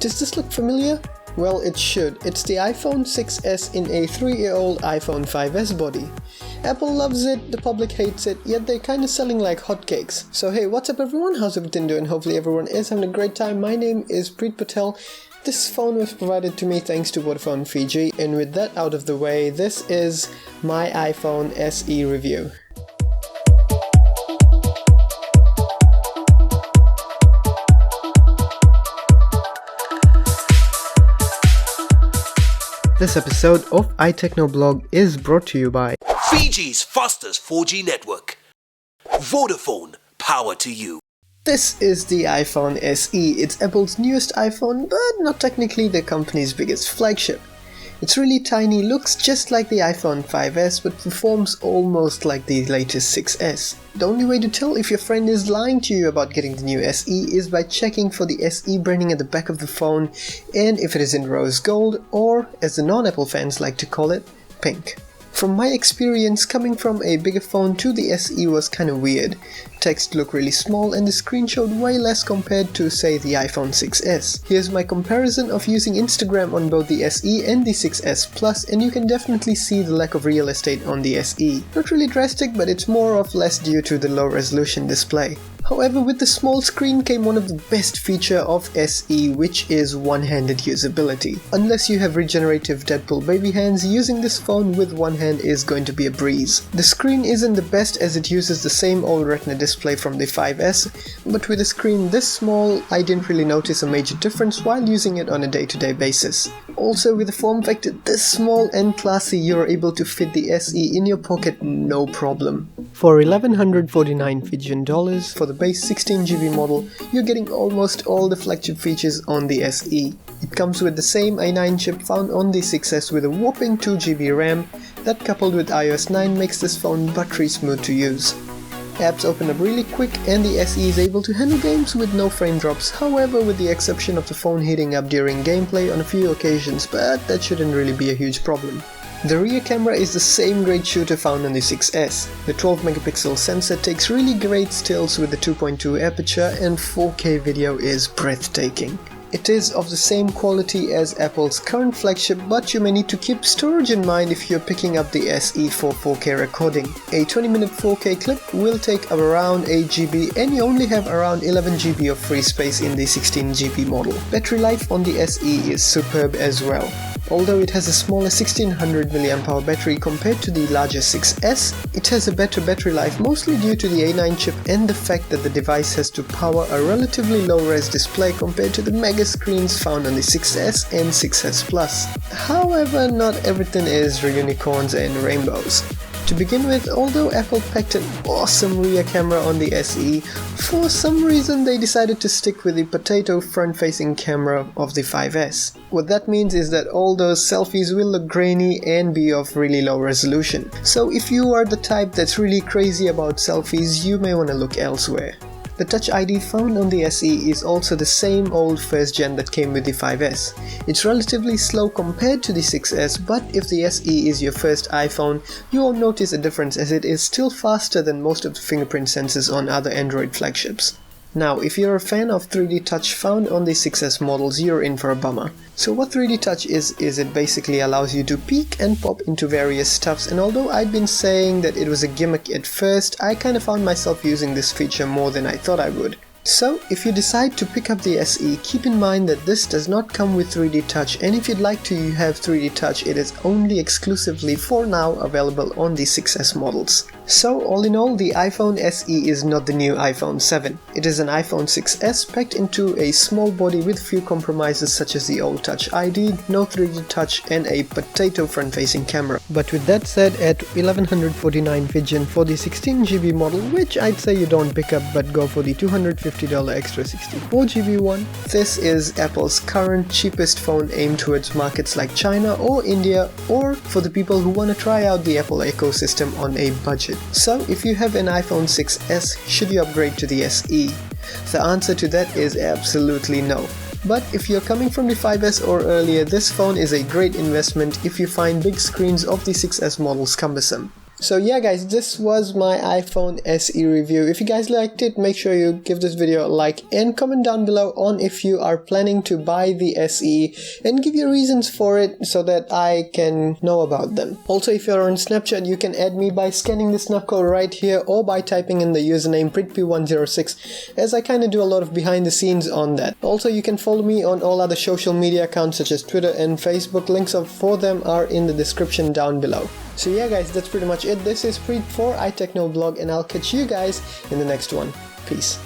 Does this look familiar? Well, it should. It's the iPhone 6s in a 3-year-old iPhone 5s body. Apple loves it, the public hates it, yet they're kinda selling like hotcakes. So hey, what's up everyone? How's everything doing? Hopefully everyone is having a great time. My name is Preet Patel. This phone was provided to me thanks to Vodafone Fiji, and with that out of the way, this is my iPhone SE review. This episode of iTechnoBlog is brought to you by Fiji's fastest 4G network. Vodafone, power to you. This is the iPhone SE. It's Apple's newest iPhone, but not technically the company's biggest flagship. It's really tiny, looks just like the iPhone 5s, but performs almost like the latest 6s. The only way to tell if your friend is lying to you about getting the new SE is by checking for the SE branding at the back of the phone, and if it is in rose gold, or, as the non-Apple fans like to call it, pink. From my experience, coming from a bigger phone to the SE was kinda weird. Text looked really small and the screen showed way less compared to, say, the iPhone 6s. Here's my comparison of using Instagram on both the SE and the 6s Plus, and you can definitely see the lack of real estate on the SE. Not really drastic, but it's more or less due to the low resolution display. However, with the small screen came one of the best features of SE, which is one-handed usability. Unless you have regenerative Deadpool baby hands, using this phone with one hand is going to be a breeze. The screen isn't the best as it uses the same old Retina display from the 5s, but with a screen this small, I didn't really notice a major difference while using it on a day-to-day basis. Also, with a form factor this small and classy, you're able to fit the SE in your pocket no problem. For 1149 Fijian dollars for the base 16GB model, you're getting almost all the flagship features on the SE. It comes with the same i9 chip found on the 6s with a whopping 2GB RAM. That coupled with iOS 9 makes this phone buttery smooth to use. Apps open up really quick and the SE is able to handle games with no frame drops, however with the exception of the phone heating up during gameplay on a few occasions, but that shouldn't really be a huge problem. The rear camera is the same great shooter found on the 6s. The 12-megapixel sensor takes really great stills with the 2.2 aperture and 4K video is breathtaking. It is of the same quality as Apple's current flagship, but you may need to keep storage in mind if you're picking up the SE for 4K recording. A 20-minute 4K clip will take around 8GB and you only have around 11GB of free space in the 16GB model. Battery life on the SE is superb as well. Although it has a smaller 1600 mAh battery compared to the larger 6s, it has a better battery life mostly due to the A9 chip and the fact that the device has to power a relatively low-res display compared to the mega screens found on the 6s and 6s Plus. However, not everything is unicorns and rainbows. To begin with, although Apple packed an awesome rear camera on the SE, for some reason they decided to stick with the potato front-facing camera of the 5s. What that means is that all those selfies will look grainy and be of really low resolution. So if you are the type that's really crazy about selfies, you may want to look elsewhere. The Touch ID found on the SE is also the same old first gen that came with the 5s. It's relatively slow compared to the 6s, but if the SE is your first iPhone, you won't notice a difference as it is still faster than most of the fingerprint sensors on other Android flagships. Now, if you're a fan of 3D Touch found on the 6s models, you're in for a bummer. So what 3D Touch is it basically allows you to peek and pop into various stuffs, and although I'd been saying that it was a gimmick at first, I kinda found myself using this feature more than I thought I would. So, if you decide to pick up the SE, keep in mind that this does not come with 3D Touch, and if you'd like to have 3D Touch, it is only exclusively for now available on the 6s models. So, all in all, the iPhone SE is not the new iPhone 7. It is an iPhone 6s packed into a small body with few compromises such as the old Touch ID, no 3D Touch, and a potato front-facing camera. But with that said, at 1149 Fijian for the 16GB model, which I'd say you don't pick up but go for the $250 extra 64GB one, this is Apple's current cheapest phone aimed towards markets like China or India, or for the people who want to try out the Apple ecosystem on a budget. So if you have an iPhone 6s, should you upgrade to the SE? The answer to that is absolutely no. But if you're coming from the 5s or earlier, this phone is a great investment if you find big screens of the 6s models cumbersome. So yeah guys, this was my iPhone SE review. If you guys liked it, make sure you give this video a like and comment down below on if you are planning to buy the SE and give your reasons for it so that I can know about them. Also, if you're on Snapchat, you can add me by scanning the snap code right here or by typing in the username PreetP106, as I kinda do a lot of behind the scenes on that. Also, you can follow me on all other social media accounts such as Twitter and Facebook. Links for them are in the description down below. So yeah guys, that's pretty much it. This is Preet for iTechnoBlog and I'll catch you guys in the next one. Peace.